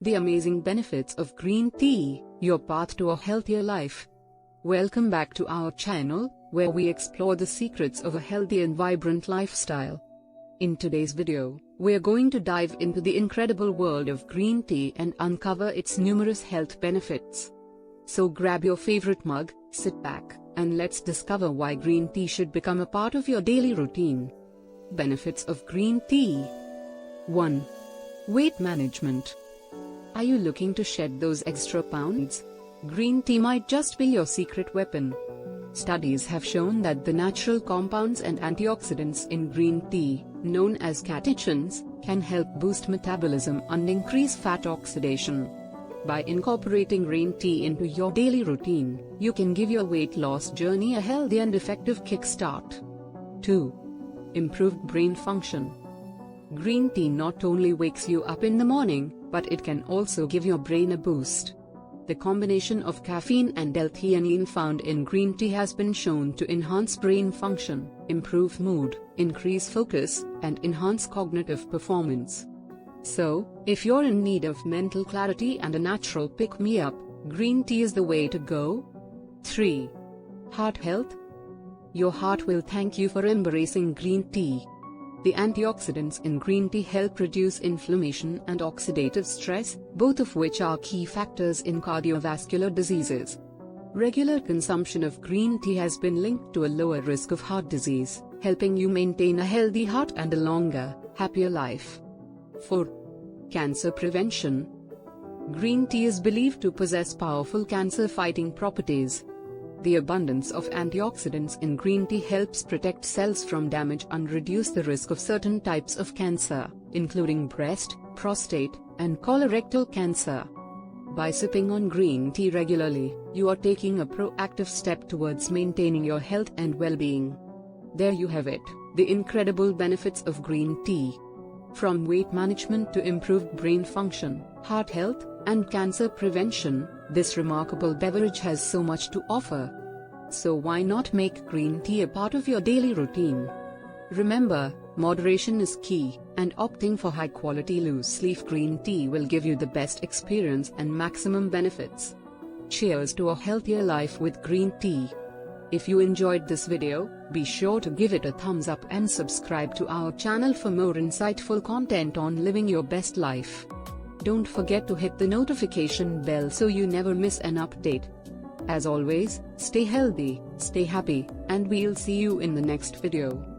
The amazing benefits of green tea, your path to a healthier life. Welcome back to our channel, where we explore the secrets of a healthy and vibrant lifestyle. In today's video, we're going to dive into the incredible world of green tea and uncover its numerous health benefits. So grab your favorite mug, sit back, and let's discover why green tea should become a part of your daily routine. Benefits of green tea. 1. Weight management. Are you looking to shed those extra pounds? Green tea might just be your secret weapon. Studies have shown that the natural compounds and antioxidants in green tea, known as catechins, can help boost metabolism and increase fat oxidation. By incorporating green tea into your daily routine, you can give your weight loss journey a healthy and effective kickstart. 2. Improved brain function. Green tea not only wakes you up in the morning, but it can also give your brain a boost. The combination of caffeine and L-theanine found in green tea has been shown to enhance brain function, improve mood, increase focus, and enhance cognitive performance. So, if you're in need of mental clarity and a natural pick-me-up, green tea is the way to go. 3. Heart health. Your heart will thank you for embracing green tea. The antioxidants in green tea help reduce inflammation and oxidative stress, both of which are key factors in cardiovascular diseases. Regular consumption of green tea has been linked to a lower risk of heart disease, helping you maintain a healthy heart and a longer, happier life. 4. Cancer prevention. Green tea is believed to possess powerful cancer-fighting properties. The abundance of antioxidants in green tea helps protect cells from damage and reduce the risk of certain types of cancer, including breast, prostate, and colorectal cancer. By sipping on green tea regularly, you are taking a proactive step towards maintaining your health and well-being. There you have it, the incredible benefits of green tea. From weight management to improved brain function, heart health, and cancer prevention, this remarkable beverage has so much to offer. So why not make green tea a part of your daily routine? Remember, moderation is key, and opting for high-quality loose-leaf green tea will give you the best experience and maximum benefits. Cheers to a healthier life with green tea. If you enjoyed this video, be sure to give it a thumbs up and subscribe to our channel for more insightful content on living your best life. Don't forget to hit the notification bell so you never miss an update. As always, stay healthy, stay happy, and we'll see you in the next video.